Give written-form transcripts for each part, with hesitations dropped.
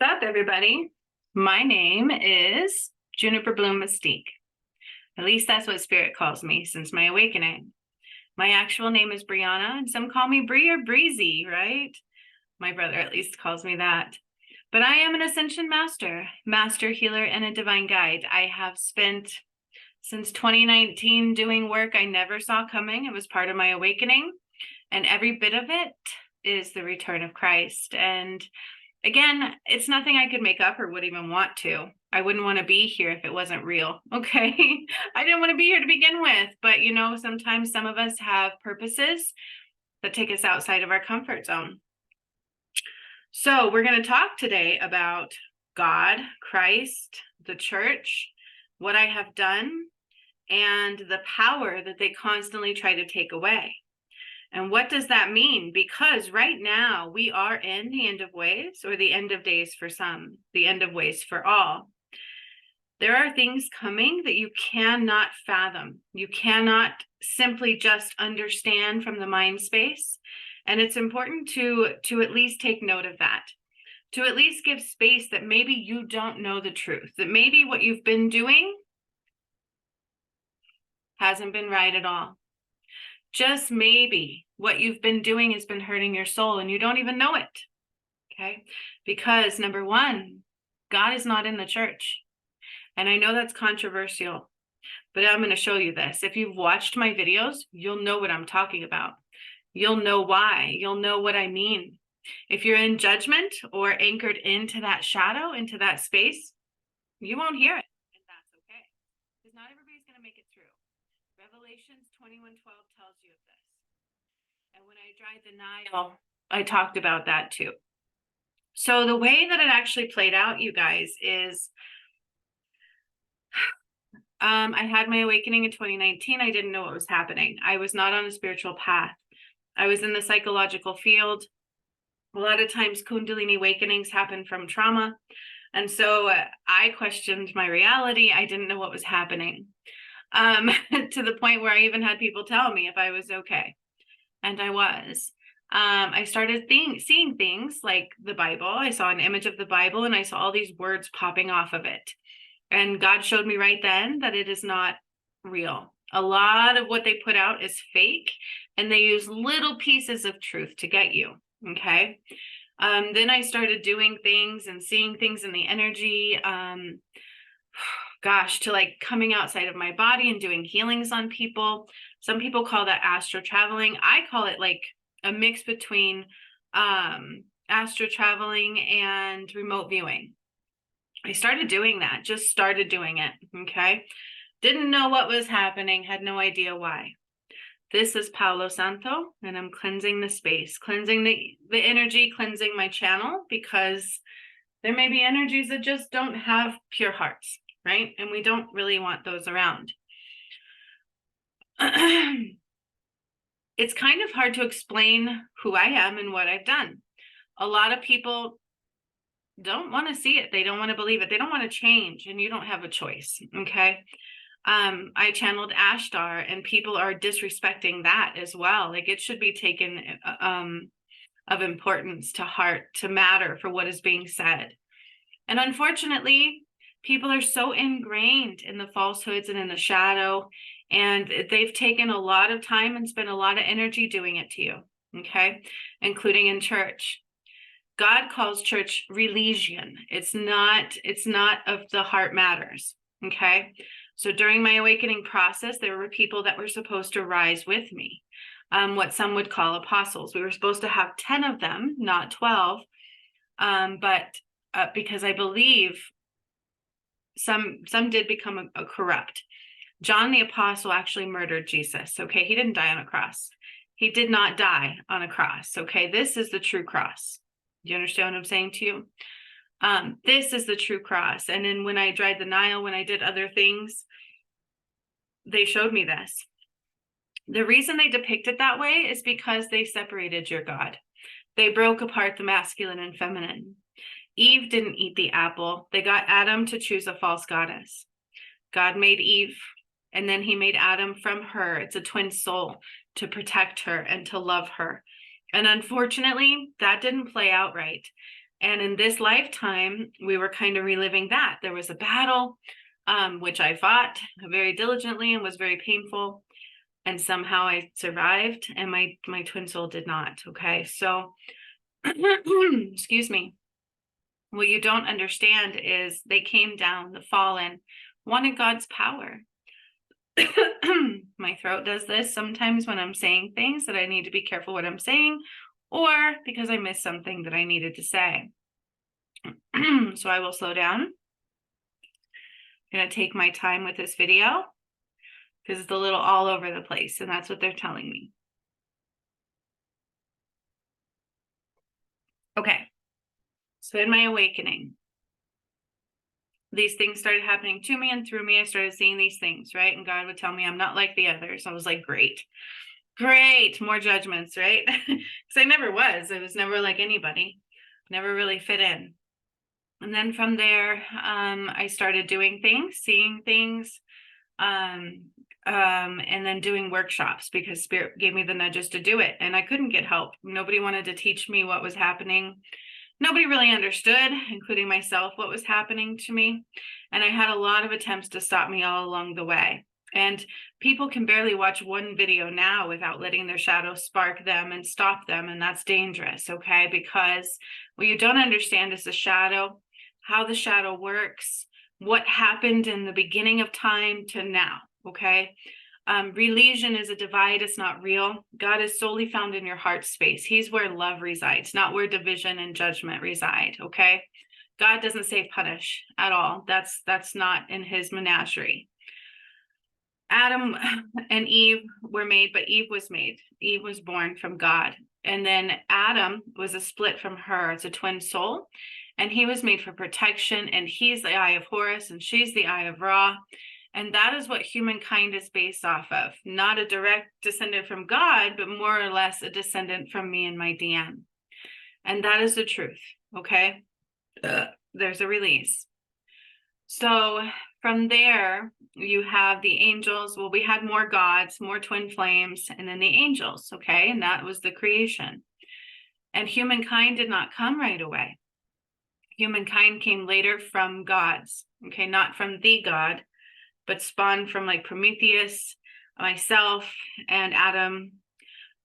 What's up, everybody? My name is Juniper Bloom Mystique. At least that's what Spirit calls me since my awakening. My actual name is Brianna, and some call me Bree or Breezy, right? My brother at least calls me that. But I am an Ascension Master, Master Healer, and a Divine Guide. I have spent since 2019 doing work I never saw coming. It was part of my awakening, and every bit of it is the return of Christ. And again, it's nothing I could make up or would even want to. I wouldn't want to be here if it wasn't real. Okay. I didn't want to be here to begin with, but sometimes some of us have purposes that take us outside of our comfort zone. So we're going to talk today about God, Christ, the church, what I have done, and the power that they constantly try to take away. And what does that mean? Because right now we are in the end of ways, or the end of days for some, the end of ways for all. There are things coming that you cannot fathom. You cannot simply just understand from the mind space. And it's important to at least take note of that, to at least give space that maybe you don't know the truth, that maybe what you've been doing hasn't been right at all. Just maybe what you've been doing has been hurting your soul and you don't even know it. Okay? Because number one, God is not in the church. And I know that's controversial, but I'm going to show you this. If you've watched my videos, you'll know what I'm talking about. You'll know why. You'll know what I mean. If you're in judgment or anchored into that shadow, into that space, you won't hear it. And that's okay. Because not everybody's going to make it through. Revelations 21:12 tells you of this. And when I tried denial, I talked about that too. So the way that it actually played out, you guys, is I had my awakening in 2019. I didn't know what was happening. I was not on a spiritual path. I was in the psychological field. A lot of times Kundalini awakenings happen from trauma. And so I questioned my reality. I didn't know what was happening. To the point where I even had people tell me if I was okay. And I was. I started seeing things like the Bible. I saw an image of the Bible and I saw all these words popping off of it. And God showed me right then that it is not real. A lot of what they put out is fake, and they use little pieces of truth to get you. Okay. Then I started doing things and seeing things in the energy. To like coming outside of my body and doing healings on people. Some people call that astral traveling. I call it like a mix between astral traveling and remote viewing. I started doing that, just started doing it, okay? Didn't know what was happening, had no idea why. This is Palo Santo, and I'm cleansing the space, cleansing the energy, cleansing my channel, because there may be energies that just don't have pure hearts. Right? And we don't really want those around. It's kind of hard to explain who I am and what I've done. A lot of people don't want to see it. They don't want to believe it. They don't want to change, and you don't have a choice. Okay. I channeled Ashtar, and people are disrespecting that as well. Like, it should be taken of importance to heart, to matter for what is being said. And unfortunately, people are so ingrained in the falsehoods and in the shadow, and they've taken a lot of time and spent a lot of energy doing it to you, okay, including in church. God calls church re-ligion. It's not of the heart matters, okay? So during my awakening process, there were people that were supposed to rise with me, what some would call apostles. We were supposed to have 10 of them, not 12, but because I believe some did become a corrupt. John the Apostle actually murdered Jesus. Okay, he didn't die on a cross. He did not die on a cross. Okay, this is the true cross. Do you understand what I'm saying to you? This is the true cross. And then when I dried the Nile, when I did other things, they showed me this. The reason they depict it that way is because they separated your God. They broke apart the masculine and feminine. Eve didn't eat the apple. They got Adam to choose a false goddess. God made Eve, and then he made Adam from her. It's a twin soul, to protect her and to love her. And unfortunately, that didn't play out right. And in this lifetime, we were kind of reliving that. There was a battle, which I fought very diligently and was very painful. And somehow I survived, and my twin soul did not. Okay. So, excuse me. What you don't understand is they came down, the fallen, wanted God's power. My throat does this sometimes when I'm saying things that I need to be careful what I'm saying, or because I missed something that I needed to say. So I will slow down. I'm going to take my time with this video because it's a little all over the place, and that's what they're telling me. Okay. So in my awakening, these things started happening to me and through me. I started seeing these things, right? And God would tell me I'm not like the others. I was like, great, more judgments, right? Because I never was. I was never like anybody, never really fit in. And then from there, I started doing things, seeing things, and then doing workshops because Spirit gave me the nudges to do it. And I couldn't get help. Nobody wanted to teach me what was happening. Nobody really understood, including myself, what was happening to me. And I had a lot of attempts to stop me all along the way. And people can barely watch one video now without letting their shadow spark them and stop them. And that's dangerous, okay? Because what you don't understand is the shadow, how the shadow works, what happened in the beginning of time to now, okay? Re-ligion is a divide. It's not real. God is solely found in your heart space. He's where love resides, not where division and judgment reside, okay? God doesn't save, punish at all. That's not in his menagerie. Adam and Eve were made, but Eve was made. Eve was born from God. And then Adam was a split from her. It's a twin soul. And he was made for protection. And he's the eye of Horus, and she's the eye of Ra. And that is what humankind is based off of. Not a direct descendant from God, but more or less a descendant from me and my DM. And that is the truth, okay? There's a release. So from there, you have the angels. Well, we had more gods, more twin flames, and then the angels, okay? And that was the creation. And humankind did not come right away. Humankind came later from gods, okay? Not from the God, but spawned from like Prometheus, myself, and Adam,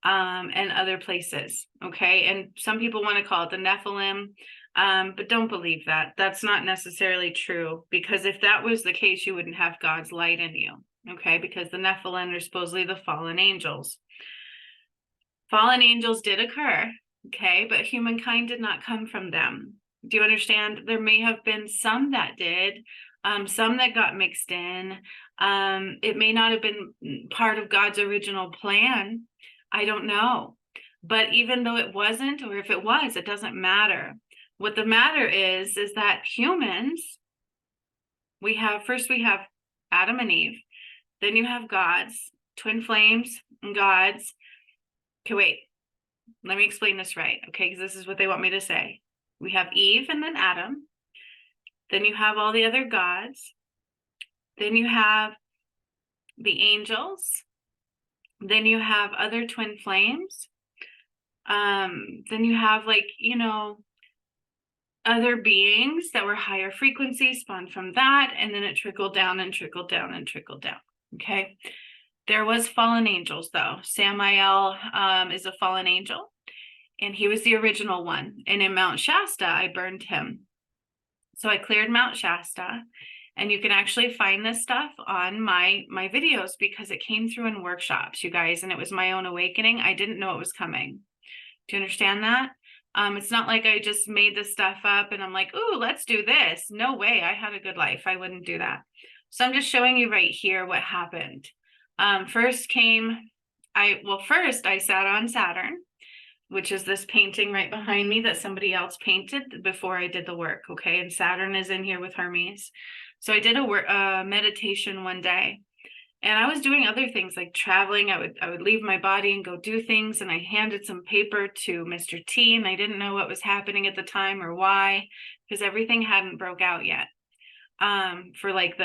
and other places, okay? And some people want to call it the Nephilim, but don't believe that. That's not necessarily true, because if that was the case, you wouldn't have God's light in you, okay? Because the Nephilim are supposedly the fallen angels. Fallen angels did occur, okay? But humankind did not come from them. Do you understand? There may have been some that did, some that got mixed in. It may not have been part of God's original plan. I don't know. But even though it wasn't, or if it was, it doesn't matter. What the matter is that humans, we have Adam and Eve, then you have gods, twin flames and gods. Okay, wait, let me explain this right, okay? Because this is what they want me to say. We have Eve and then Adam. Then you have all the other gods. Then you have the angels. Then you have other twin flames. Then you have other beings that were higher frequency spawned from that. And then it trickled down and trickled down and trickled down. Okay. There was fallen angels though. Samael is a fallen angel, and he was the original one. And in Mount Shasta, I burned him. So I cleared Mount Shasta, and you can actually find this stuff on my videos because it came through in workshops, you guys, and it was my own awakening. I didn't know it was coming. Do you understand that? It's not like I just made this stuff up and I'm like, ooh, let's do this. No way. I had a good life. I wouldn't do that. So I'm just showing you right here what happened. First I sat on Saturn, which is this painting right behind me that somebody else painted before I did the work, okay? And Saturn is in here with Hermes. So I did a meditation one day, and I was doing other things like traveling. I would leave my body and go do things, and I handed some paper to Mr. T, and I didn't know what was happening at the time or why, because everything hadn't broke out yet, for like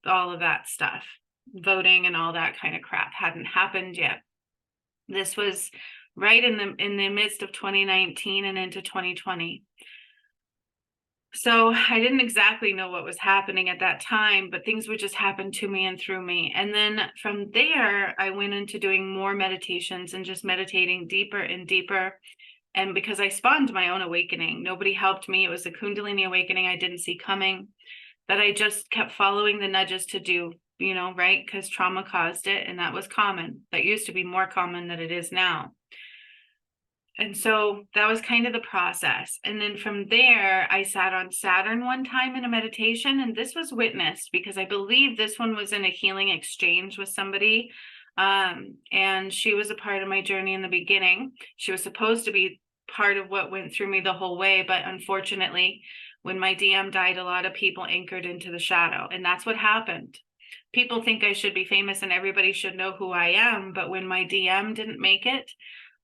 all of that stuff. Voting and all that kind of crap hadn't happened yet. This was right in the midst of 2019 and into 2020. So I didn't exactly know what was happening at that time, but things would just happen to me and through me. And then from there, I went into doing more meditations and just meditating deeper and deeper. And because I spawned my own awakening, nobody helped me. It was a Kundalini awakening I didn't see coming, that I just kept following the nudges to do, right? Because trauma caused it, and that was common. That used to be more common than it is now. And so that was kind of the process. And then from there, I sat on Saturn one time in a meditation, and this was witnessed because I believe this one was in a healing exchange with somebody. And she was a part of my journey in the beginning. She was supposed to be part of what went through me the whole way. But unfortunately, when my DM died, a lot of people anchored into the shadow. And that's what happened. People think I should be famous and everybody should know who I am. But when my DM didn't make it,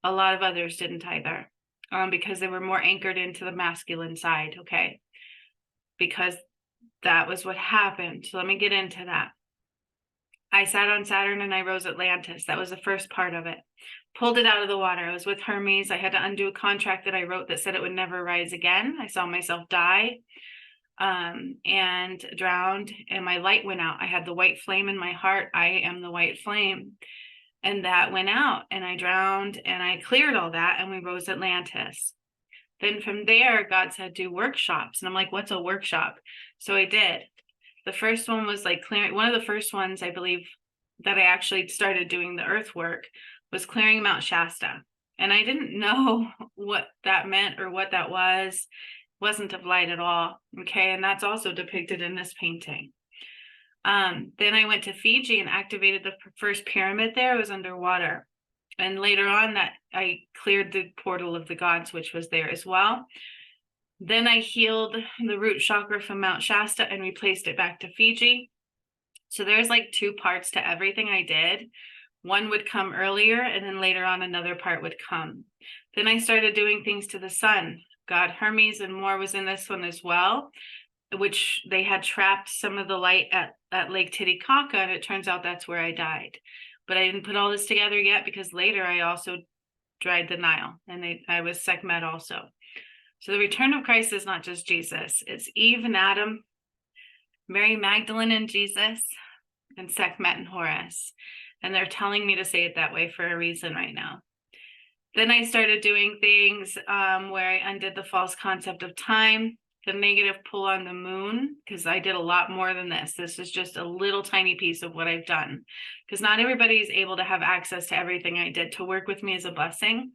a lot of others didn't either, because they were more anchored into the masculine side, okay? Because that was what happened. So let me get into that. I sat on Saturn and I rose Atlantis. That was the first part of it. Pulled it out of the water. I was with Hermes. I had to undo a contract that I wrote that said it would never rise again. I saw myself die and drowned, and my light went out. I had the white flame in my heart. I am the white flame. And that went out, and I drowned, and I cleared all that, and we rose Atlantis. Then from there, God said, do workshops. And I'm like, what's a workshop? So I did. The first one was like clearing. One of the first ones, I believe, that I actually started doing the earth work was clearing Mt Shasta. And I didn't know what that meant or what that was. Wasn't of light at all. Okay. And that's also depicted in this painting. Then I went to Fiji and activated the first pyramid there. It was underwater. And later on that I cleared the portal of the gods, which was there as well. Then I healed the root chakra from Mt Shasta and replaced it back to Fiji. So there's like two parts to everything I did. One would come earlier, and then later on another part would come. Then I started doing things to the sun. God Hermes and more was in this one as well, which they had trapped some of the light at Lake Titicaca, and it turns out that's where I died. But I didn't put all this together yet because later I also dried the Nile, and I was Sekhmet also. So the return of Christ is not just Jesus. It's Eve and Adam, Mary Magdalene and Jesus, and Sekhmet and Horus. And they're telling me to say it that way for a reason right now. Then I started doing things where I undid the false concept of time, the negative pull on the moon, because I did a lot more than this. This is just a little tiny piece of what I've done, because not everybody is able to have access to everything I did. To work with me is a blessing,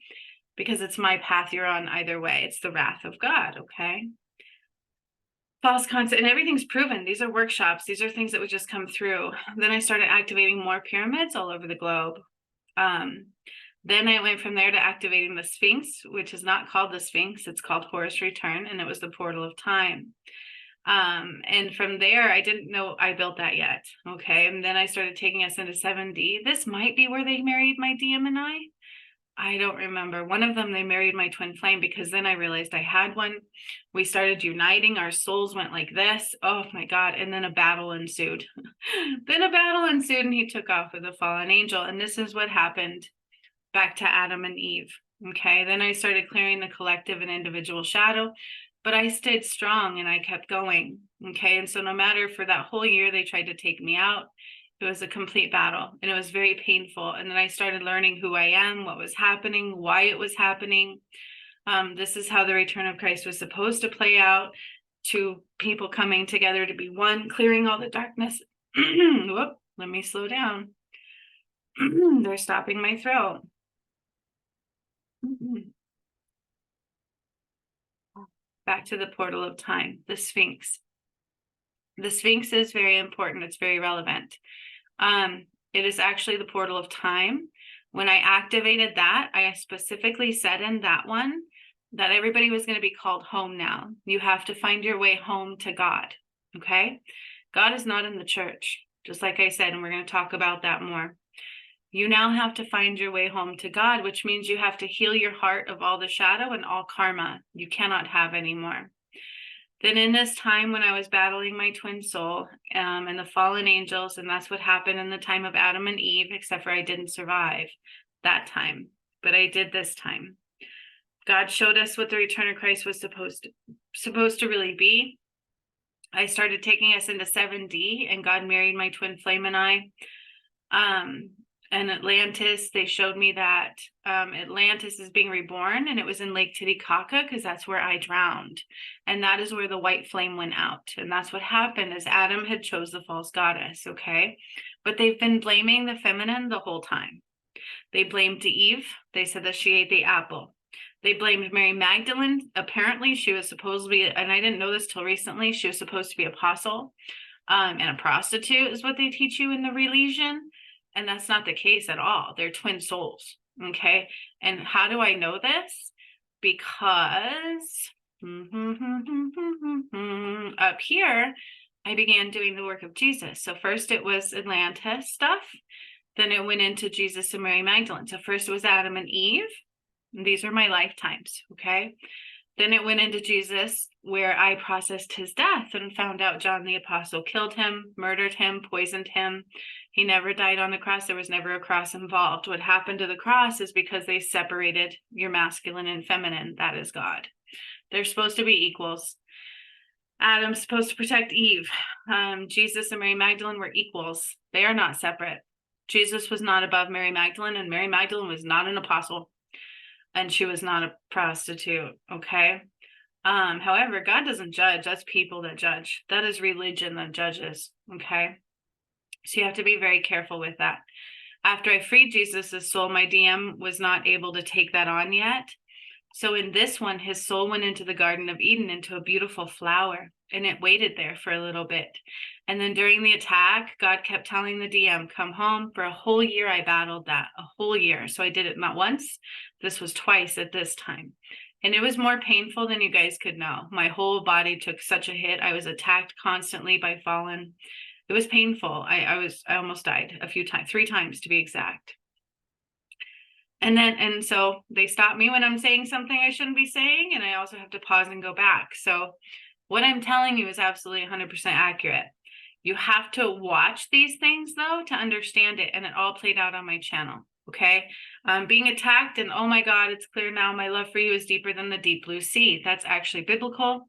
because it's my path you're on either way. It's the wrath of God, okay? False concept, and everything's proven. These are workshops. These are things that would just come through. Then I started activating more pyramids all over the globe. Then I went from there to activating the Sphinx, which is not called the Sphinx. It's called Horus Return, and it was the portal of time. And from there, I didn't know I built that yet. Okay. And then I started taking us into 7D. This might be where they married my DM and I don't remember. One of them, they married my twin flame, because then I realized I had one. We started uniting. Our souls went like this. Oh my God. And then a battle ensued. Then a battle ensued, and he took off with a fallen angel. And this is what happened back to Adam and Eve. Okay. Then I started clearing the collective and individual shadow, but I stayed strong and I kept going. Okay. And so no matter, for that whole year, they tried to take me out. It was a complete battle, and it was very painful. And then I started learning who I am, what was happening, why it was happening. This is how the return of Christ was supposed to play out, to people coming together to be one, clearing all the darkness. Whoop, let me slow down. They're stopping my throat. Back to the portal of time, the Sphinx. The Sphinx is very important. It's very relevant. It is actually the portal of time. When I activated that, I specifically said in that one that everybody was going to be called home now. You have to find your way home to God. Okay? God is not in the church, just like I said, and we're going to talk about that more. You now have to find your way home to God, which means you have to heal your heart of all the shadow and all karma you cannot have anymore. Then in this time when I was battling my twin soul and the fallen angels, and that's what happened in the time of Adam and Eve, except for I didn't survive that time. but I did this time. God showed us what the return of Christ was supposed to really be. I started taking us into 7D, and God married my twin flame and I. And Atlantis, they showed me that Atlantis is being reborn, and it was in Lake Titicaca, because that's where I drowned. And that is where the white flame went out. And that's what happened, is Adam had chose the false goddess, okay? But they've been blaming the feminine the whole time. They blamed Eve. They said that she ate the apple. They blamed Mary Magdalene. Apparently, she was supposed to be, and I didn't know this till recently, she was supposed to be apostle and a prostitute is what they teach you in the re-ligion. And that's not the case at all. They're twin souls, okay? And how do I know this? Because up here, I began doing the work of Jesus. So first it was Atlantis stuff. Then it went into Jesus and Mary Magdalene. So first it was Adam and Eve. And these are my lifetimes, okay? Then it went into Jesus, where I processed his death and found out John the Apostle killed him, murdered him, poisoned him. He never died on the cross. There was never a cross involved. What happened to the cross is because they separated your masculine and feminine. That is God. They're supposed to be equals. Adam's supposed to protect Eve. Jesus and Mary Magdalene were equals. They are not separate. Jesus was not above Mary Magdalene, and Mary Magdalene was not an apostle. And she was not a prostitute, okay? However, God doesn't judge. That's people that judge. That is religion that judges, okay? So you have to be very careful with that. After I freed Jesus' soul, my DM was not able to take that on yet. So in this one, his soul went into the Garden of Eden, into a beautiful flower, and it waited there for a little bit. And then during the attack, God kept telling the DM, come home. For a whole year, I battled that, a whole year. So I did it not once. This was twice at this time. And it was more painful than you guys could know. My whole body took such a hit. I was attacked constantly by fallen. It was painful. I almost died a few times, 3 times to be exact. And so they stop me when I'm saying something I shouldn't be saying. And I also have to pause and go back. So what I'm telling you is absolutely 100% accurate. You have to watch these things, though, to understand it. And it all played out on my channel. Okay. Being attacked, and oh my God, it's clear now. My love for you is deeper than the deep blue sea. That's actually biblical.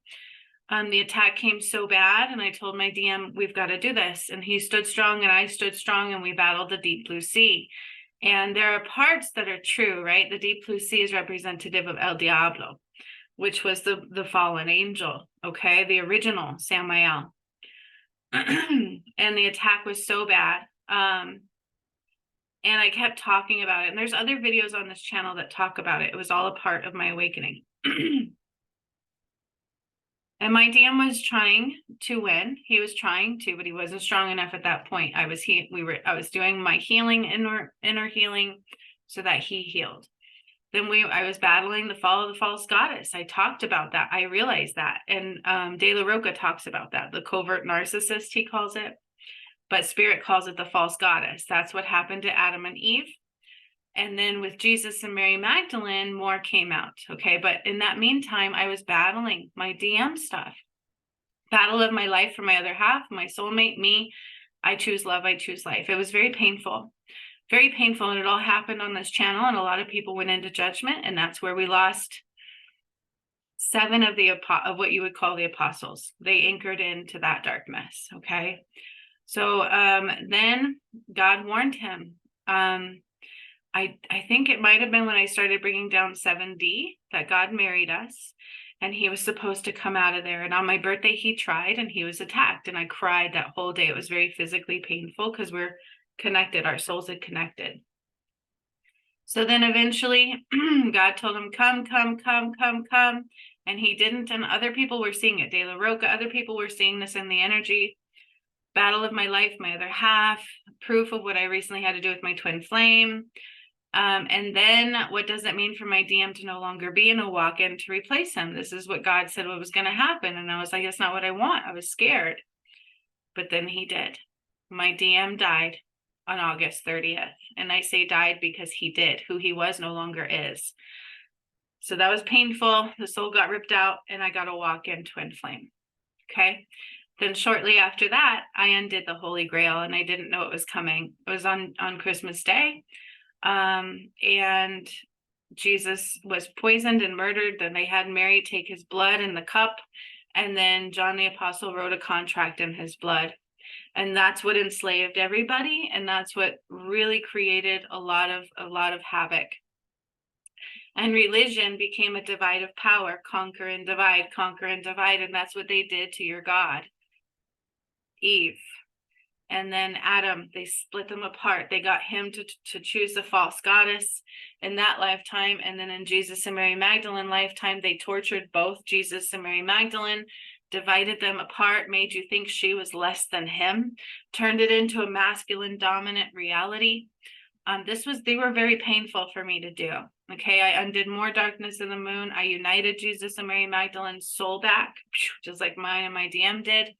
The attack came so bad, and I told my DM, we've got to do this. And he stood strong, and I stood strong, and we battled the deep blue sea. And there are parts that are true, right? The deep blue sea is representative of El Diablo, which was the fallen angel, okay? The original Samael. And the attack was so bad. And I kept talking about it. And there's other videos on this channel that talk about it. It was all a part of my awakening. And my DM was trying to win. He was trying to, but he wasn't strong enough at that point. I was doing my healing, inner healing, so that he healed. Then I was battling the fall of the false goddess. I talked about that. I realized that. And De La Roca talks about that. The covert narcissist, he calls it. But Spirit calls it the false goddess. That's what happened to Adam and Eve. And then with Jesus and Mary Magdalene, more came out. Okay. But in that meantime, I was battling my DM stuff. Battle of my life for my other half, my soulmate, me. I choose love. I choose life. It was very painful. Very painful. And it all happened on this channel. And a lot of people went into judgment. And that's where we lost 7 of what you would call the apostles. They anchored into that darkness. Okay. So then God warned him. I think it might have been when I started bringing down 7D that God married us, and he was supposed to come out of there. And on my birthday, he tried, and he was attacked. And I cried that whole day. It was very physically painful because we're connected. Our souls had connected. So then eventually God told him, come. And he didn't. And other people were seeing it. De La Roca, other people were seeing this in the energy. Battle of my life, my other half, proof of what I recently had to do with my twin flame. And then what does it mean for my DM to no longer be in a walk-in to replace him? This is what God said what was going to happen. And I was like, that's not what I want. I was scared. But then he did. My DM died on August 30th. And I say died because he did. Who he was no longer is. So that was painful. The soul got ripped out, and I got a walk-in twin flame. Okay. Then shortly after that, I undid the Holy Grail, and I didn't know it was coming. It was on Christmas Day. And Jesus was poisoned and murdered. Then they had Mary take his blood in the cup. And then John the Apostle wrote a contract in his blood. And that's what enslaved everybody. And that's what really created a lot of havoc. And religion became a divide of power, conquer and divide, conquer and divide. And that's what they did to your God, Eve. And then Adam, they split them apart. They got him to choose the false goddess in that lifetime. And then in Jesus and Mary Magdalene lifetime, they tortured both Jesus and Mary Magdalene, divided them apart, made you think she was less than him, turned it into a masculine dominant reality. They were very painful for me to do. Okay, I undid more darkness in the moon. I united Jesus and Mary Magdalene's soul back, just like mine and my DM did.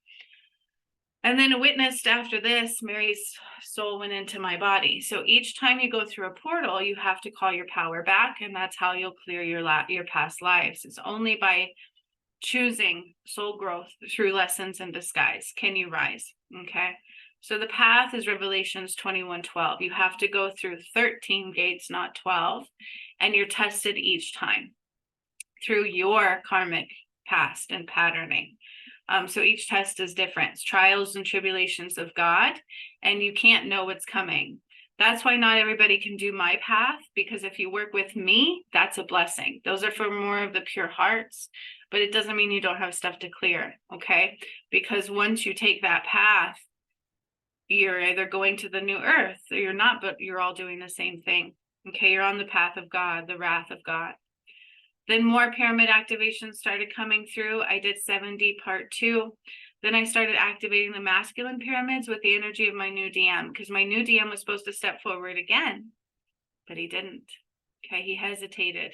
And then witnessed after this, Mary's soul went into my body. So each time you go through a portal, you have to call your power back, and that's how you'll clear your past lives. It's only by choosing soul growth through lessons in disguise can you rise. Okay, so the path is Revelations 21:12. You have to go through 13 gates, not 12, and you're tested each time through your karmic past and patterning. So each test is different. It's trials and tribulations of God, and you can't know what's coming. That's why not everybody can do my path, because if you work with me, that's a blessing. Those are for more of the pure hearts, but it doesn't mean you don't have stuff to clear, okay? Because once you take that path, you're either going to the new earth or you're not, but you're all doing the same thing, okay? You're on the path of God, the wrath of God. Then more pyramid activations started coming through. I did 7D part 2. Then I started activating the masculine pyramids with the energy of my new DM, because my new DM was supposed to step forward again, but he didn't. Okay, he hesitated.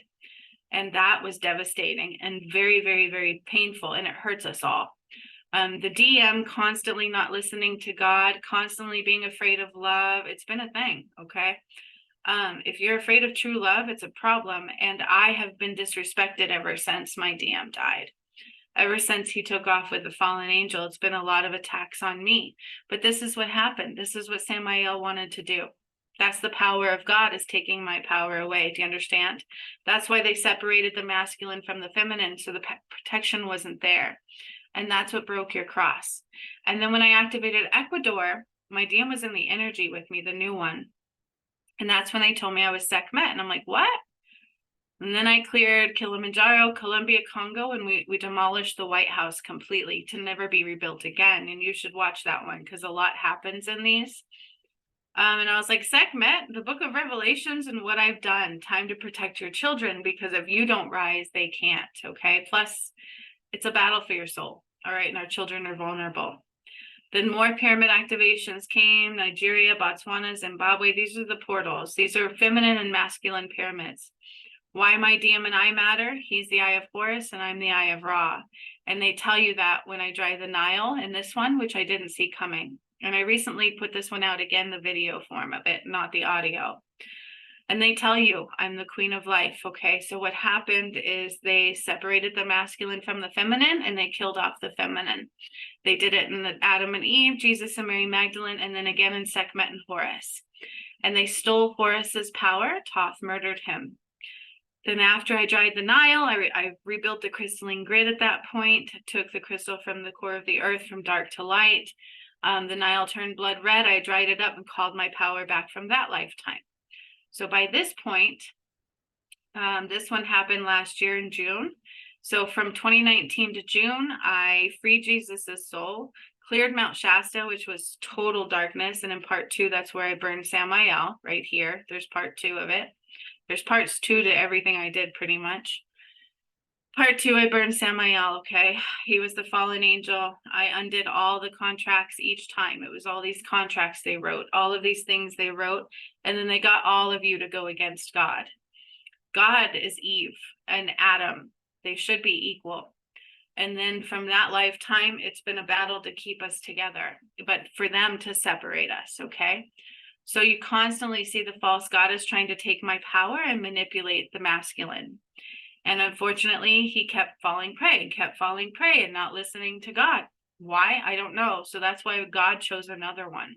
And that was devastating and very, very, very painful, and it hurts us all. The DM constantly not listening to God, constantly being afraid of love. It's been a thing, okay? If you're afraid of true love, it's a problem. And I have been disrespected ever since my DM died. Ever since he took off with the fallen angel, it's been a lot of attacks on me. But this is what happened. This is what Samael wanted to do. That's the power of God, is taking my power away. Do you understand? That's why they separated the masculine from the feminine, so the protection wasn't there. And that's what broke your cross. And then when I activated Ecuador, my DM was in the energy with me, the new one. And that's when they told me I was Sekhmet. And I'm like, what? And then I cleared Kilimanjaro, Colombia, Congo, and we demolished the White House completely to never be rebuilt again. And you should watch that one, because a lot happens in these. And I was like, Sekhmet, the book of Revelations and what I've done, time to protect your children, because if you don't rise, they can't, okay? Plus, it's a battle for your soul, all right? And our children are vulnerable. Then more pyramid activations came, Nigeria, Botswana, Zimbabwe. These are the portals. These are feminine and masculine pyramids. Why my DM and I matter? He's the eye of Horus and I'm the eye of Ra. And they tell you that when I dry the Nile in this one, which I didn't see coming. And I recently put this one out again, the video form of it, not the audio. And they tell you I'm the queen of life, okay? So what happened is they separated the masculine from the feminine, and they killed off the feminine. They did it in Adam and Eve, Jesus and Mary Magdalene, and then again in Sekhmet and Horus. And they stole Horus's power. Thoth murdered him. Then after I dried the Nile, I rebuilt the crystalline grid at that point, took the crystal from the core of the earth from dark to light. The Nile turned blood red. I dried it up and called my power back from that lifetime. So by this point, this one happened last year in June. So from 2019 to June, I freed Jesus's soul, cleared Mt Shasta, which was total darkness. And in part 2, that's where I burned Samael, right here. There's part 2 of it. There's parts 2 to everything I did, pretty much. Part 2, I burned Samael, okay? He was the fallen angel. I undid all the contracts each time. It was all these contracts they wrote, all of these things they wrote, and then they got all of you to go against God. God is Eve and Adam. They should be equal. And then from that lifetime, it's been a battle to keep us together, but for them to separate us, okay? So you constantly see the false goddess trying to take my power and manipulate the masculine. And unfortunately, he kept falling prey and not listening to God. Why? I don't know. So that's why God chose another one.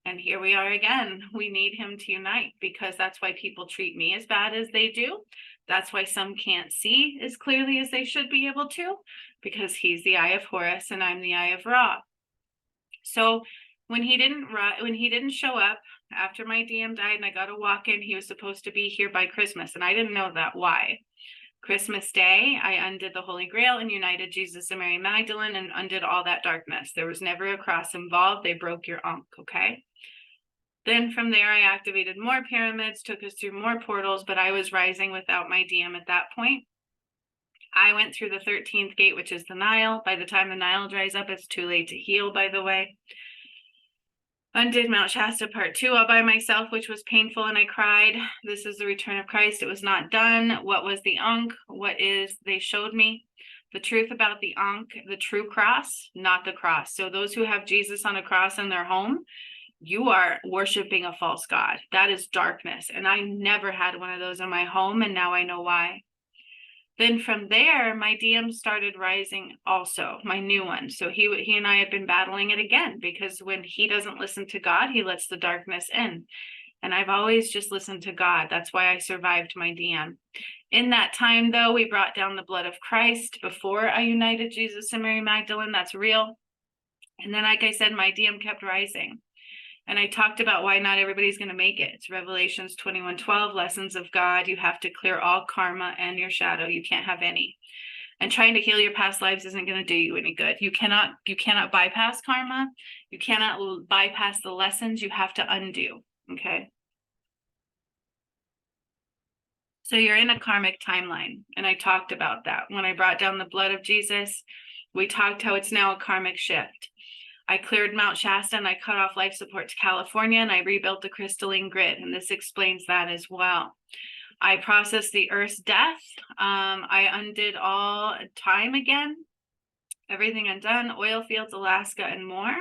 And here we are again. We need him to unite, because that's why people treat me as bad as they do. That's why some can't see as clearly as they should be able to, because he's the eye of Horus and I'm the eye of Ra. So when he didn't show up after my DM died and I got a walk-in, he was supposed to be here by Christmas, and I didn't know that. Why? Christmas Day, I undid the Holy Grail and united Jesus and Mary Magdalene and undid all that darkness. There was never a cross involved. They broke your Ankh, okay? Then from there, I activated more pyramids, took us through more portals, but I was rising without my DM at that point. I went through the 13th gate, which is the Nile. By the time the Nile dries up, it's too late to heal, by the way. Undid Mt Shasta part 2 all by myself, which was painful, and I cried. This is the return of Christ. It was not done. What was the Ankh? What is? They showed me the truth about the Ankh, the true cross, not the cross. So those who have Jesus on a cross in their home, you are worshiping a false god. That is darkness. And I never had one of those in my home, and now I know why. Then from there, my DM started rising also, my new one. So he and I have been battling it again, because when he doesn't listen to God, he lets the darkness in. And I've always just listened to God. That's why I survived my DM. In that time, though, we brought down the blood of Christ before I united Jesus and Mary Magdalene. That's real. And then, like I said, my DM kept rising. And I talked about why not everybody's going to make it. It's Revelations 21:12, lessons of God. You have to clear all karma and your shadow. You can't have any. And trying to heal your past lives isn't going to do you any good. You cannot bypass karma. You cannot bypass the lessons. You have to undo. Okay. So you're in a karmic timeline. And I talked about that. When I brought down the blood of Jesus, we talked how it's now a karmic shift. I cleared Mt Shasta and I cut off life support to California, and I rebuilt the crystalline grid. And this explains that as well. I processed the Earth's death. I undid all time again, everything undone, oil fields, Alaska, and more.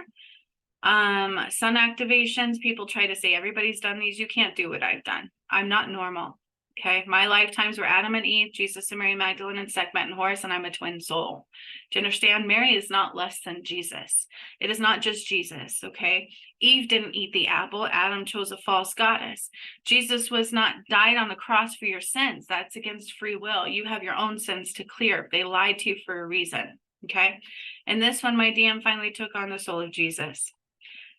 Sun activations. People try to say everybody's done these. You can't do what I've done. I'm not normal. Okay, my lifetimes were Adam and Eve, Jesus and Mary Magdalene, and Sekhmet and Horus, and I'm a twin soul. Do you understand? Mary is not less than Jesus. It is not just Jesus, okay? Eve didn't eat the apple. Adam chose a false goddess. Jesus was not died on the cross for your sins. That's against free will. You have your own sins to clear. They lied to you for a reason, okay? And this one, my DM finally took on the soul of Jesus.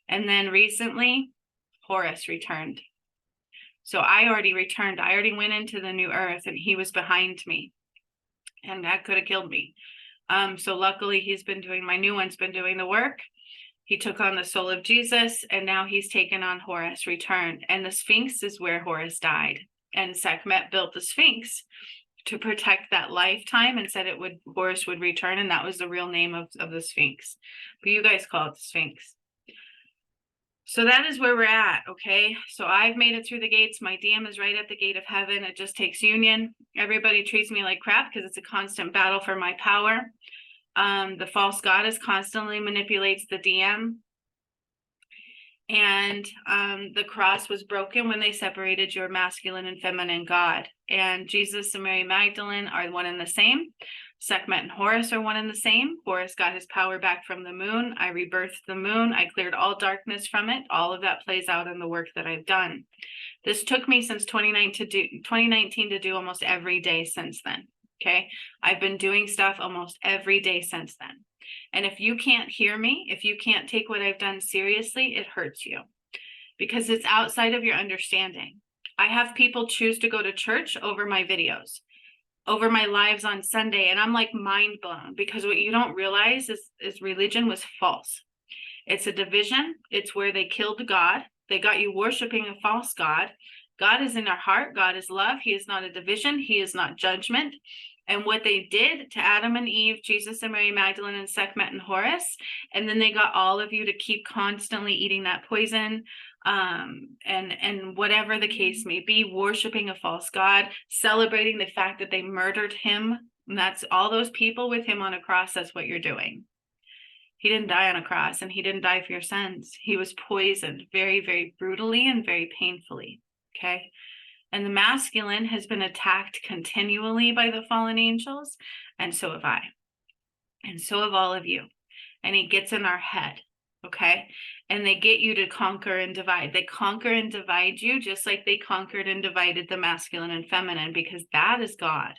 And then recently, Horus returned. So I already returned. I already went into the new earth, and he was behind me, and that could have killed me. So luckily my new one's been doing the work. He took on the soul of Jesus, and now he's taken on Horus, returned. And the Sphinx is where Horus died. And Sekhmet built the Sphinx to protect that lifetime and said Horus would return, and that was the real name of the Sphinx. But you guys call it the Sphinx. So that is where we're at, okay? So I've made it through the gates. My DM is right at the gate of heaven. It just takes union. Everybody treats me like crap because it's a constant battle for my power. The false goddess constantly manipulates the DM. And the cross was broken when they separated your masculine and feminine God. And Jesus and Mary Magdalene are one and the same. Sekhmet and Horus are one and the same. Horus got his power back from the moon. I rebirthed the moon. I cleared all darkness from it. All of that plays out in the work that I've done. This took me since 2019 to do almost every day since then. Okay. I've been doing stuff almost every day since then. And if you can't hear me, if you can't take what I've done seriously, it hurts you because it's outside of your understanding. I have people choose to go to church over my videos, over my lives on Sunday. And I'm like mind blown because what you don't realize is religion was false. It's a division. It's where they killed God. They got you worshiping a false God. God is in our heart. God is love. He is not a division. He is not judgment. And what they did to Adam and Eve, Jesus and Mary Magdalene, and Sekhmet and Horus, and then they got all of you to keep constantly eating that poison, and whatever the case may be, worshiping a false god, celebrating the fact that they murdered him. And that's all those people with him on a cross. That's what you're doing. He didn't die on a cross, and he didn't die for your sins. He was poisoned very, very brutally and very painfully. Okay. And the masculine has been attacked continually by the fallen angels. And so have I. And so have all of you. And he gets in our head. Okay. And they get you to conquer and divide. They conquer and divide you just like they conquered and divided the masculine and feminine, because that is God.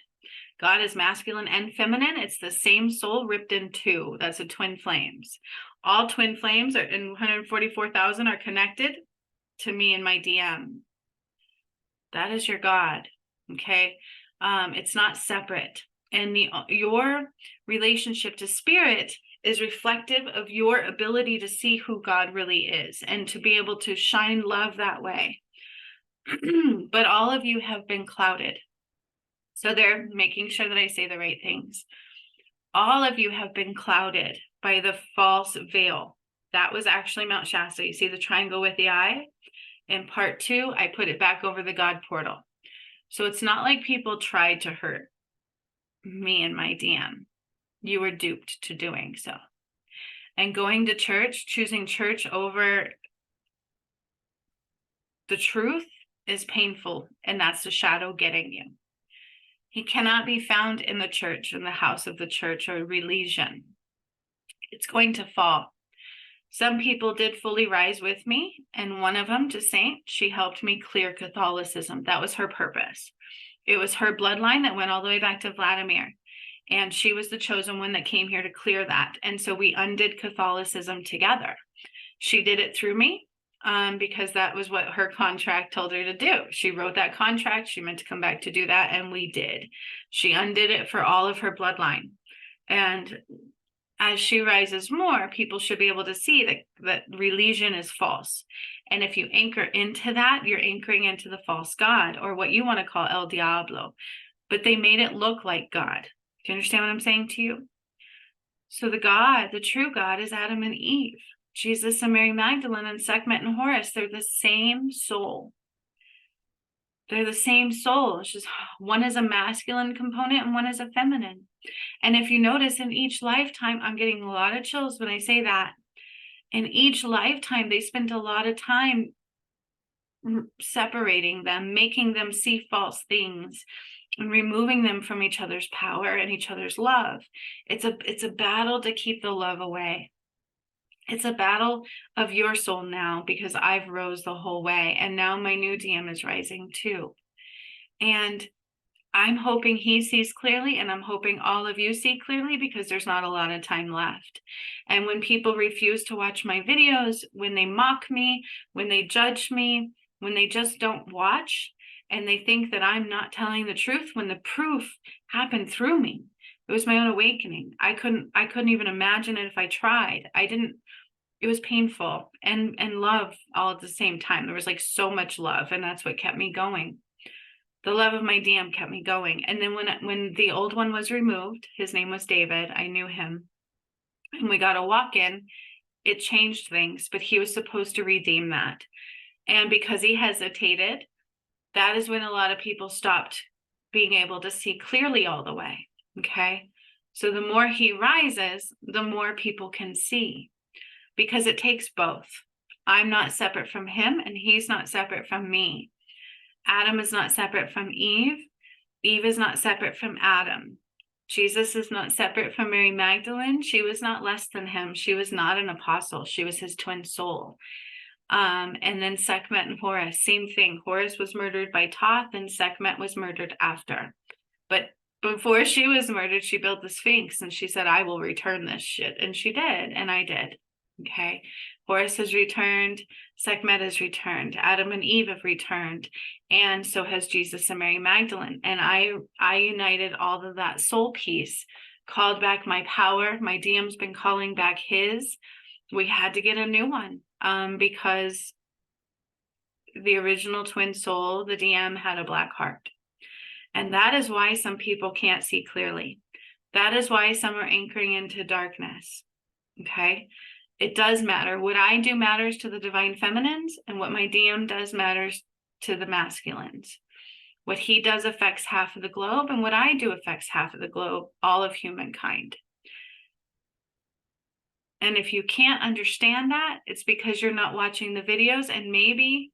God is masculine and feminine. It's the same soul ripped in two. That's a twin flames. All twin flames are in 144,000 are connected to me and my DM. That is your God. Okay. It's not separate. And your relationship to spirit is reflective of your ability to see who God really is and to be able to shine love that way. But all of you have been clouded. So they're making sure that I say the right things. All of you have been clouded by the false veil. That was actually Mount Shasta. You see the triangle with the eye? In part 2, I put it back over the God portal. So it's not like people tried to hurt me and my DM. You were duped to doing so. And going to church, choosing church over the truth is painful, and that's the shadow getting you. He cannot be found in the church, in the house of the church, or re-ligion. It's going to fall. Some people did fully rise with me, and one of them, to Saint, she helped me clear Catholicism. That was her purpose. It was her bloodline that went all the way back to Vladimir, and she was the chosen one that came here to clear that. And so we undid Catholicism together. She did it through me, because that was what her contract told her to do. She wrote that contract. She meant to come back to do that, and we did. She undid it for all of her bloodline. And as she rises more, people should be able to see that religion is false. And if you anchor into that, you're anchoring into the false God, or what you want to call El Diablo. But they made it look like God. Do you understand what I'm saying to you? So the true God is Adam and Eve. Jesus and Mary Magdalene and Sekhmet and Horus, they're the same soul. They're the same soul. It's just one is a masculine component and one is a feminine. And if you notice, in each lifetime, I'm getting a lot of chills when I say that. In each lifetime, they spent a lot of time separating them, making them see false things, and removing them from each other's power and each other's love. It's a battle to keep the love away. It's a battle of your soul now, because I've rose the whole way, and now my new DM is rising too. And I'm hoping he sees clearly, and I'm hoping all of you see clearly, because there's not a lot of time left. And when people refuse to watch my videos, when they mock me, when they judge me, when they just don't watch, and they think that I'm not telling the truth, when the proof happened through me. It was my own awakening. I couldn't even imagine it if I tried. It was painful and love all at the same time. There was like so much love, and that's what kept me going. The love of my DM kept me going. And then when the old one was removed, his name was David, I knew him, and we got a walk-in, it changed things, but he was supposed to redeem that. And because he hesitated, that is when a lot of people stopped being able to see clearly all the way. Okay. So the more he rises, the more people can see, because it takes both. I'm not separate from him, and he's not separate from me. Adam is not separate from Eve. Eve is not separate from Adam. Jesus is not separate from Mary Magdalene. She was not less than him. She was not an apostle. She was his twin soul. And then Sekhmet and Horus, same thing. Horus was murdered by Thoth, and Sekhmet was murdered after. But before she was murdered, she built the Sphinx, and she said, I will return this shit. And she did, and I did. Okay. Horus has returned. Sekhmet has returned. Adam and Eve have returned. And so has Jesus and Mary Magdalene. And I united all of that soul piece, called back my power. My DM's been calling back his. We had to get a new one, because the original twin soul, the DM, had a black heart. And that is why some people can't see clearly. That is why some are anchoring into darkness. Okay. It does matter. What I do matters to the divine feminines, and what my DM does matters to the masculines. What he does affects half of the globe, and what I do affects half of the globe, all of humankind. And if you can't understand that, it's because you're not watching the videos, and maybe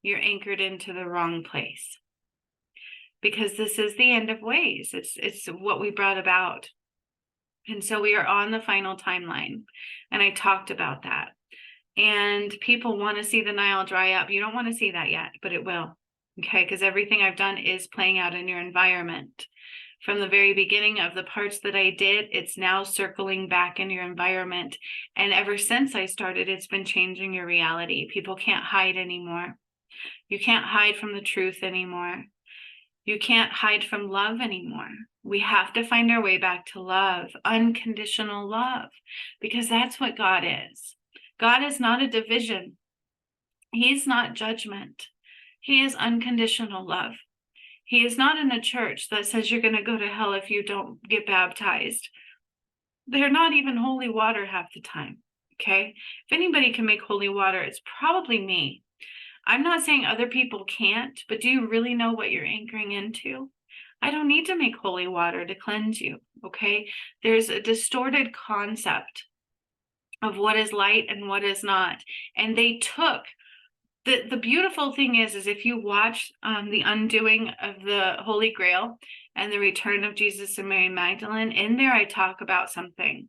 you're anchored into the wrong place. Because this is the end of ways. It's what we brought about. And so we are on the final timeline. And I talked about that. And people want to see the Nile dry up. You don't want to see that yet, but it will. Okay, because everything I've done is playing out in your environment. From the very beginning of the parts that I did, it's now circling back in your environment. And ever since I started, it's been changing your reality. People can't hide anymore. You can't hide from the truth anymore. You can't hide from love anymore. We have to find our way back to love, unconditional love, because that's what God is. God is not a division. He's not judgment. He is unconditional love. He is not in a church that says you're going to go to hell if you don't get baptized. They're not even holy water half the time, okay? If anybody can make holy water, it's probably me. I'm not saying other people can't, but do you really know what you're anchoring into? I don't need to make holy water to cleanse you, okay? There's a distorted concept of what is light and what is not. And they took the beautiful thing is if you watch the undoing of the Holy Grail and the return of Jesus and Mary Magdalene, in there I talk about something.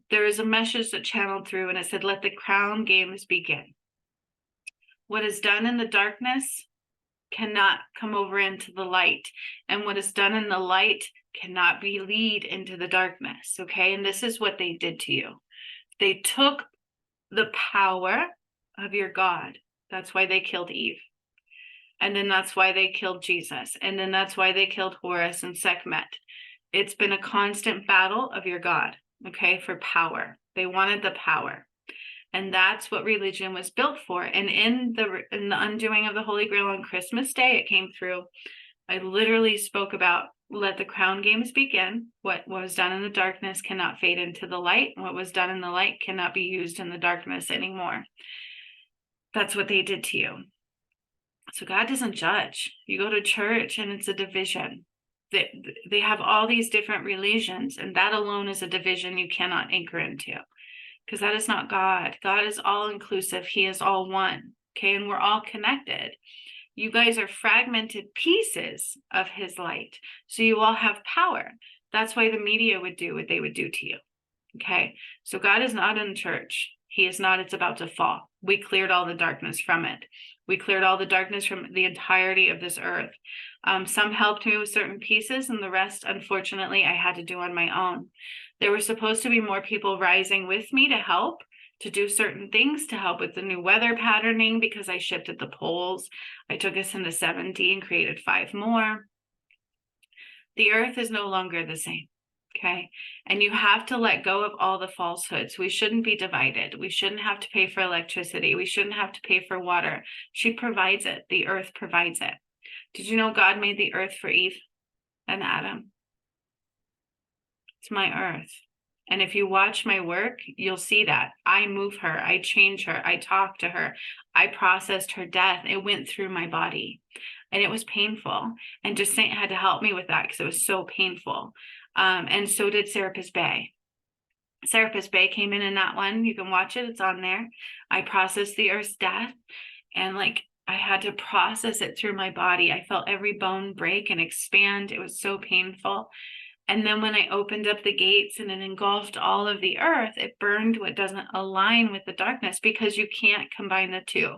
There is a message that channeled through and it said, let the crown games begin. What is done in the darkness cannot come over into the light. And what is done in the light cannot be lead into the darkness, okay? And this is what they did to you. They took the power of your God. That's why they killed Eve. And then that's why they killed Jesus. And then that's why they killed Horus and Sekhmet. It's been a constant battle of your God, okay, for power. They wanted the power. And that's what religion was built for. And in the undoing of the Holy Grail on Christmas Day, it came through. I literally spoke about let the crown games begin. What was done in the darkness cannot fade into the light. What was done in the light cannot be used in the darkness anymore. That's what they did to you. So God doesn't judge. You go to church and it's a division. They have all these different religions, and that alone is a division you cannot anchor into, because that is not God. God is all inclusive. He is all one. Okay, and we're all connected. You guys are fragmented pieces of his light. So you all have power. That's why the media would do what they would do to you. Okay, so God is not in church. He is not. It's about to fall. We cleared all the darkness from it. We cleared all the darkness from the entirety of this earth. Some helped me with certain pieces, and the rest, unfortunately, I had to do on my own. There were supposed to be more people rising with me to help, to do certain things, to help with the new weather patterning, because I shifted the poles. I took us into 70 and created 5 more. The earth is no longer the same. Okay. And you have to let go of all the falsehoods. We shouldn't be divided. We shouldn't have to pay for electricity. We shouldn't have to pay for water. She provides it. The earth provides it. Did you know God made the earth for Eve and Adam? It's my earth. And if you watch my work, you'll see that. I move her. I change her. I talk to her. I processed her death. It went through my body. And it was painful. And just Saint had to help me with that because it was so painful. And so did Serapis Bay. Serapis Bay came in that one. You can watch it. It's on there. I processed the earth's death. And I had to process it through my body. I felt every bone break and expand. It was so painful. And then when I opened up the gates and it engulfed all of the earth, it burned what doesn't align with the darkness, because you can't combine the two.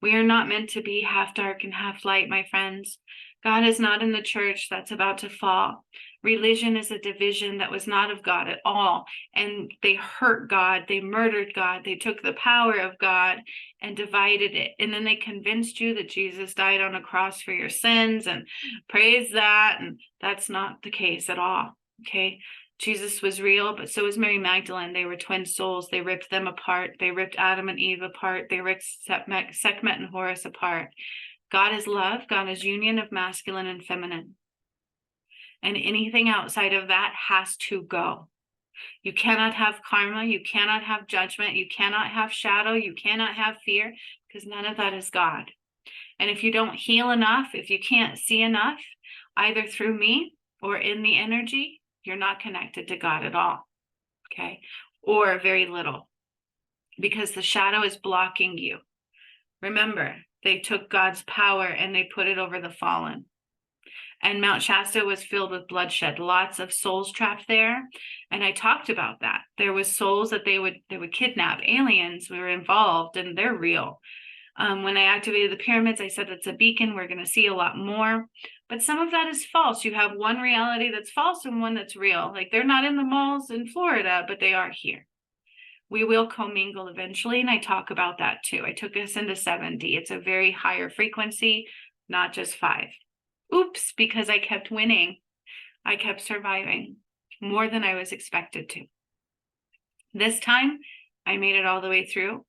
We are not meant to be half dark and half light, my friends. God is not in the church that's about to fall. Religion is a division that was not of God at all. And they hurt God. They murdered God. They took the power of God and divided it. And then they convinced you that Jesus died on a cross for your sins, and praise that. And that's not the case at all. Okay. Jesus was real, but so was Mary Magdalene. They were twin souls. They ripped them apart. They ripped Adam and Eve apart. They ripped Sekhmet and Horus apart. God is love. God is union of masculine and feminine. And anything outside of that has to go. You cannot have karma. You cannot have judgment. You cannot have shadow. You cannot have fear, because none of that is God. And if you don't heal enough, if you can't see enough, either through me or in the energy, you're not connected to God at all. Okay. Or very little, because the shadow is blocking you. Remember, they took God's power and they put it over the fallen. And Mount Shasta was filled with bloodshed, lots of souls trapped there. And I talked about that. There was souls that they would kidnap, aliens were involved, and they're real. When I activated the pyramids, I said it's a beacon. We're going to see a lot more. But some of that is false. You have one reality that's false and one that's real. Like, they're not in the malls in Florida, but they are here. We will commingle eventually, and I talk about that too. I took us into 7D. It's a very higher frequency, not just 5. Oops, because I kept winning. I kept surviving more than I was expected to. This time, I made it all the way through,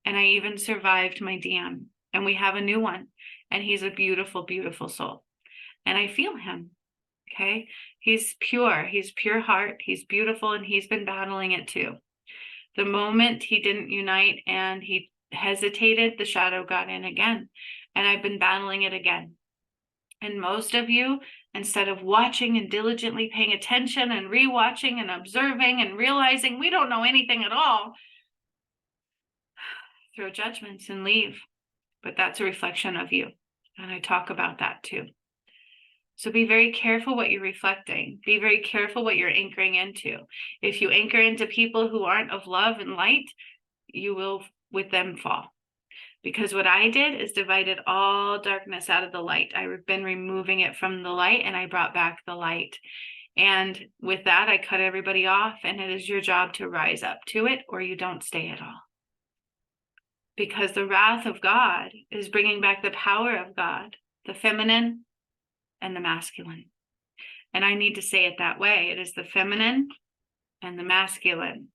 and I even survived my DM. And we have a new one, and he's a beautiful, beautiful soul. And I feel him, okay? He's pure heart, he's beautiful, and he's been battling it too. The moment he didn't unite and he hesitated, the shadow got in again. And I've been battling it again. And most of you, instead of watching and diligently paying attention and rewatching and observing and realizing we don't know anything at all, throw judgments and leave. But that's a reflection of you. And I talk about that too. So be very careful what you're reflecting. Be very careful what you're anchoring into. If you anchor into people who aren't of love and light, you will with them fall. Because what I did is divided all darkness out of the light. I've been removing it from the light, and I brought back the light. And with that, I cut everybody off, and it is your job to rise up to it, or you don't stay at all. Because the wrath of God is bringing back the power of God, the feminine and the masculine. And I need to say it that way. It is the feminine and the masculine.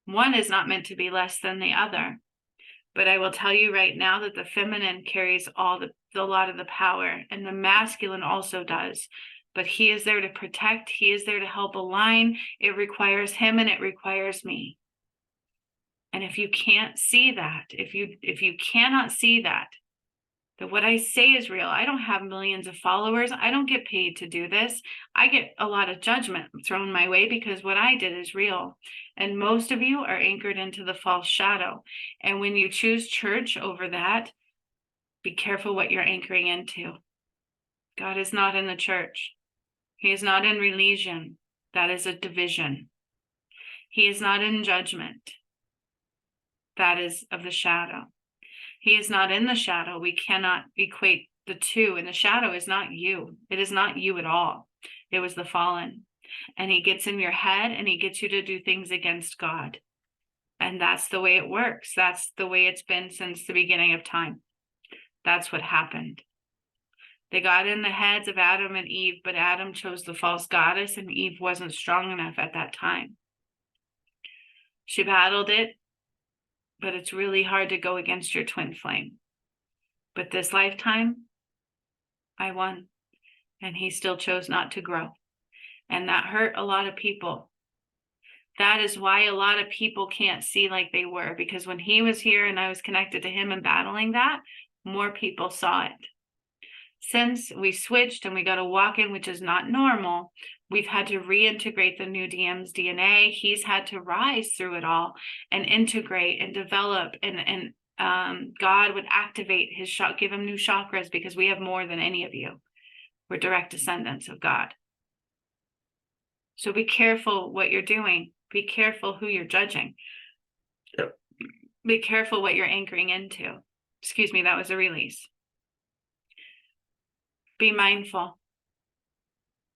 One is not meant to be less than the other. But I will tell you right now that the feminine carries a lot of the power, and the masculine also does. But he is there to protect. He is there to help align. It requires him, and it requires me. And if you can't see that, if you cannot see that what I say is real. I don't have millions of followers. I don't get paid to do this. I get a lot of judgment thrown my way because what I did is real. And most of you are anchored into the false shadow. And when you choose church over that, be careful what you're anchoring into. God is not in the church. He is not in re-ligion. That is a division. He is not in judgment. That is of the shadow. He is not in the shadow. We cannot equate the two. And the shadow is not you. It is not you at all. It was the fallen. And he gets in your head and he gets you to do things against God. And that's the way it works. That's the way it's been since the beginning of time. That's what happened. They got in the heads of Adam and Eve, but Adam chose the false goddess and Eve wasn't strong enough at that time. She battled it. But it's really hard to go against your twin flame. But this lifetime, I won. And he still chose not to grow. And that hurt a lot of people. That is why a lot of people can't see like they were. Because when he was here and I was connected to him and battling that, more people saw it. Since we switched and we got a walk-in, which is not normal, we've had to reintegrate the new DM's DNA. He's had to rise through it all and integrate and develop. And God would activate his give him new chakras because we have more than any of you. We're direct descendants of God. So be careful what you're doing. Be careful who you're judging. Be careful what you're anchoring into. Excuse me, that was a release. Be mindful,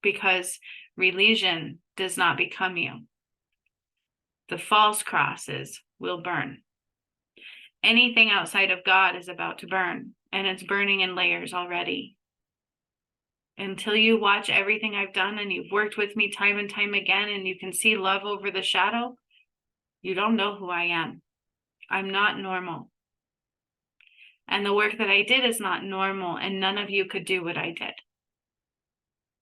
because re-ligion does not become you. The false crosses will burn. Anything outside of God is about to burn, and it's burning in layers already. Until you watch everything I've done and you've worked with me time and time again and you can see love over the shadow, you don't know who I am. I'm not normal. And the work that I did is not normal, and none of you could do what I did.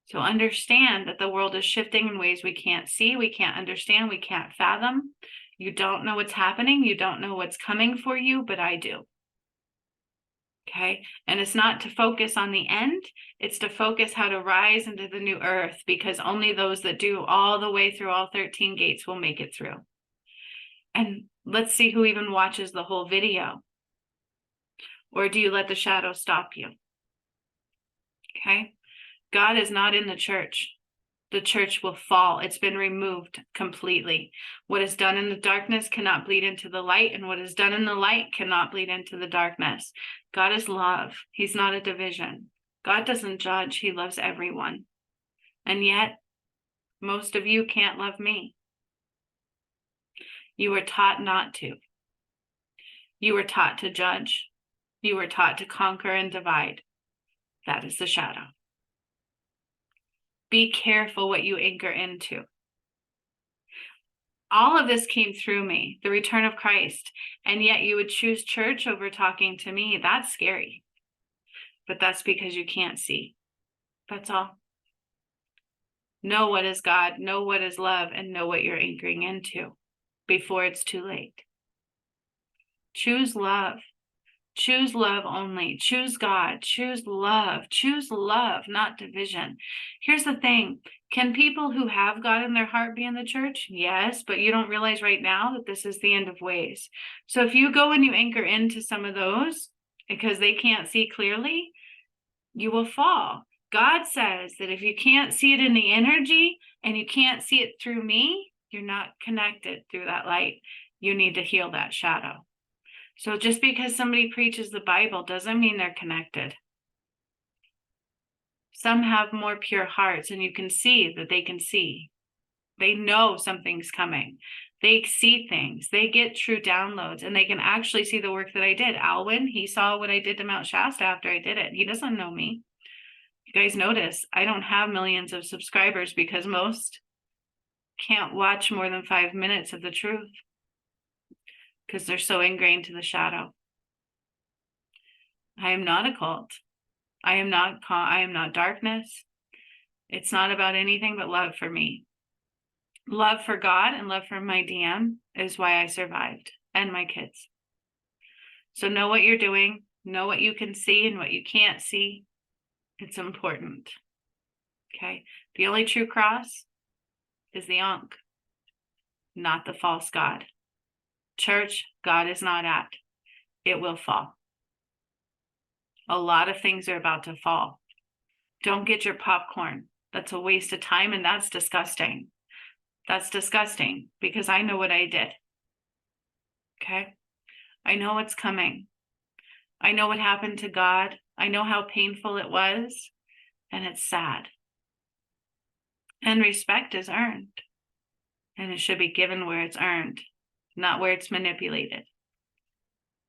So understand that the world is shifting in ways we can't see, we can't understand, we can't fathom. You don't know what's happening, you don't know what's coming for you, but I do. Okay? And it's not to focus on the end, it's to focus how to rise into the new earth, because only those that do all the way through all 13 gates will make it through. And let's see who even watches the whole video. Or do you let the shadow stop you? Okay? God is not in the church. The church will fall. It's been removed completely. What is done in the darkness cannot bleed into the light, and what is done in the light cannot bleed into the darkness. God is love. He's not a division. God doesn't judge. He loves everyone. And yet, most of you can't love me. You were taught not to. You were taught to judge. You were taught to conquer and divide. That is the shadow. Be careful what you anchor into. All of this came through me, the return of Christ, and yet you would choose church over talking to me. That's scary. But that's because you can't see. That's all. Know what is God, know what is love, and know what you're anchoring into before it's too late. Choose love. Choose love only. Choose God. Choose love. Choose love, not division. Here's the thing. Can people who have God in their heart be in the church? Yes, but you don't realize right now that this is the end of ways. So if you go and you anchor into some of those because they can't see clearly, you will fall. God says that if you can't see it in the energy and you can't see it through me, you're not connected through that light. You need to heal that shadow. So just because somebody preaches the Bible doesn't mean they're connected. Some have more pure hearts, and you can see that they can see. They know something's coming. They see things. They get true downloads, and they can actually see the work that I did. Alwyn, he saw what I did to Mount Shasta after I did it. He doesn't know me. You guys notice I don't have millions of subscribers because most can't watch more than 5 minutes of the truth because they're so ingrained to the shadow. I am not a cult. I am not darkness. It's not about anything but love for me. Love for God and love for my DM is why I survived, and my kids. So know what you're doing, know what you can see and what you can't see. It's important. Okay. The only true cross is the Ankh, not the false God. Church, God is not at. It will fall. A lot of things are about to fall. Don't get your popcorn. That's a waste of time, and that's disgusting. That's disgusting because I know what I did. Okay? I know what's coming. I know what happened to God. I know how painful it was, and it's sad. And respect is earned, and it should be given where it's earned, not where it's manipulated.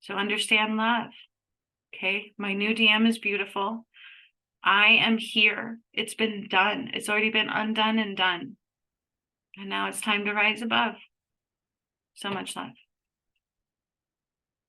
So understand love. Okay? My new DM is beautiful. I am here. It's been done. It's already been undone and done. And now it's time to rise above. So much love.